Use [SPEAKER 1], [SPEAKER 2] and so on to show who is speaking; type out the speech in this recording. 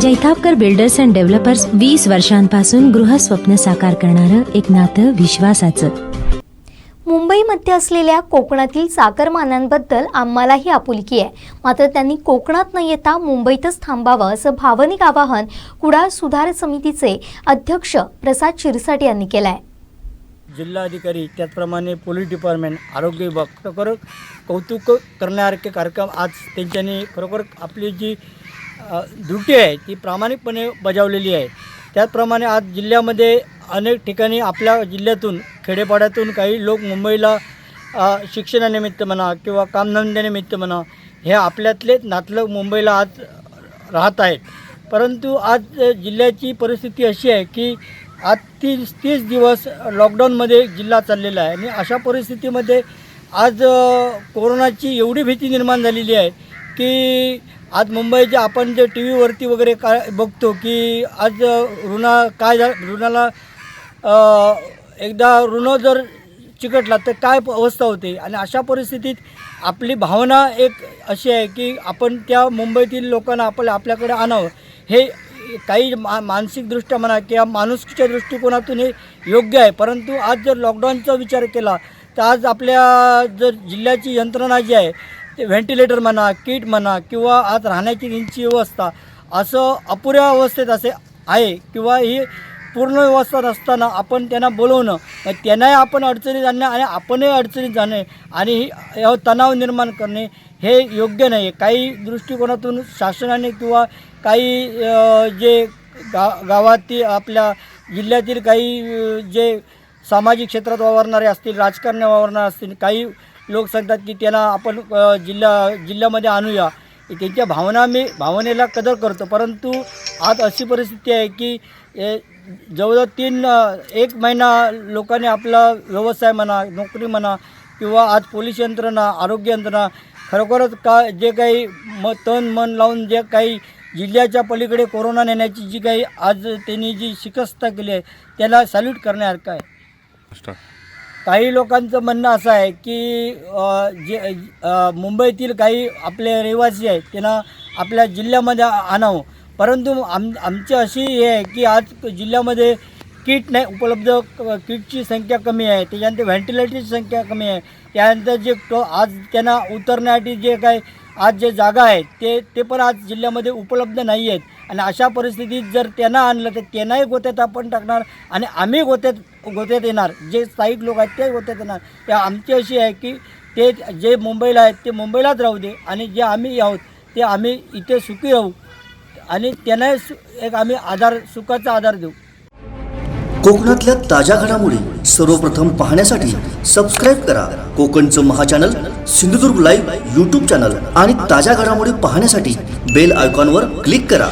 [SPEAKER 1] Jaitapkar builders and developers 20 वर्षांपासून गृहस्वप्न साकार करणारं एक नातं विश्वासाचं।
[SPEAKER 2] मुंबईमध्ये असलेल्या कोकणातील चाकरमान्यांबद्दल आम्हालाही आपुलकी आहे, मात्र त्यांनी कोकणात न येता मुंबईतच थांबावं असं भावनिक आवाहन कुडाळ सुधार समितीचे अध्यक्ष प्रसाद शिरसाट यांनी केलं आहे।
[SPEAKER 3] जिल्हाधिकारी त्याचप्रमाणे पोलीस डिपार्टमेंट, आरोग्य विभाग खरोखर कौतुक करण्यासारखे कार्यक्रम आज त्यांच्यानी खरोखर आपली जी ड्युटी आहे ती प्रामाणिकपणे बजावलेली आहे। त्याचप्रमाणे आज जिल्ह्यामध्ये अनेक ठिकाणी आपल्या जिल्ह्यातून खेडेपाड्यातून काही लोक मुंबईला शिक्षणानिमित्त म्हणा किंवा कामधंद्यानिमित्त म्हणा हे आपल्यातले नातलग मुंबईला आज राहत आहेत। परंतु आज जिल्ह्याची परिस्थिती अशी आहे की आज 30 दिवस लॉकडाऊनमध्ये जिल्हा चाललेला आहे आणि अशा परिस्थितीमध्ये आज कोरोनाची एवढी भीती निर्माण झालेली आहे की आज मुंबईचे आपण जे टी व्हीवरती वगैरे काय बघतो की आज रुग्णाला एकदा ऋण जर चिकटला तर काय अवस्था होते। आणि अशा परिस्थितीत आपली भावना एक अशी आहे की आपण त्या मुंबईतील लोकांना आपल्याकडे आणावं, हे काही मानसिकदृष्ट्या म्हणा किंवा माणुसकीच्या दृष्टिकोनातून हे योग्य आहे। परंतु आज जर लॉकडाऊनचा विचार केला तर आज आपल्या जर जिल्ह्याची यंत्रणा जी आहे ते व्हेंटिलेटर म्हणा, किट म्हणा किंवा आज राहण्याची त्यांची व्यवस्था असं अपुऱ्या अवस्थेत असे आहे किंवा ही पूर्ण व्यवस्था नसताना आपण त्यांना बोलवणं, त्यांनाही आपण अडचणीत आणणे आणि आपणही अडचणीत जाणे आणि तणाव निर्माण करणे हे योग्य नाही। काही दृष्टिकोनातून शासनाने किंवा काही जे गावातील आपल्या जिल्ह्यातील काही जे सामाजिक क्षेत्रात वावरणारे असतील, राजकारणी वावरणारे असतील, काही लोक सांगतात की त्यांना आपण जिल्ह्यामध्ये आणूया, त्यांच्या भावनेला कदर करतो। परंतु आज अशी परिस्थिती आहे की जवळजवळ 1 महिना लोकांनी आपला व्यवसाय म्हणा, नोकरी म्हणा किंवा आज पोलीस यंत्रणा, आरोग्य यंत्रणा खरोखरच जे काही तन मन लावून जे काही जिल्ह्याच्या पलीकडे कोरोना नेण्याची जी काही आज त्यांनी जी शिकस्त केली आहे त्याला सॅल्यूट करण्यासारखं आहे। काही लोकांचं म्हणणं असं आहे की जे मुंबईतील काही आपले रहिवासी आहेत त्यांना आपल्या जिल्ह्यामध्ये आणावं, परंतु आमची अशी हे आहे की आज जिल्ह्यामध्ये किट नाही उपलब्ध, किटची संख्या कमी आहे, त्याच्यानंतर व्हेंटिलेटरची संख्या कमी आहे, त्यानंतर जे आज त्यांना उतरण्यासाठी जे काही आज जे जागा आहेत ते पण आज जिल्ह्यामध्ये उपलब्ध नाही आहेत। आणि अशा परिस्थितीत जर त्यांना आणलं तर त्यांनाही गोत्यात आपण टाकणार आणि आम्ही गोत्यात येणार, जे स्थायिक लोक आहेत ते गोत्यात येणार। त्या आमची अशी आहे की ते जे मुंबईला आहेत ते मुंबईलाच राहू दे आणि जे आम्ही आहोत ते आम्ही इथे सुखी राहू आणि त्यांनाही एक आम्ही सुखाचा आधार देऊ।
[SPEAKER 4] कोकणातल्या ताज्या घडामोडी सर्वप्रथम पाहण्यासाठी सबस्क्राईब करा कोकणचं महाचॅनल सिंधुदुर्ग लाईव्ह यूट्यूब चॅनल आणि ताज्या घडामोडी पाहण्यासाठी बेल आयकॉनवर क्लिक करा।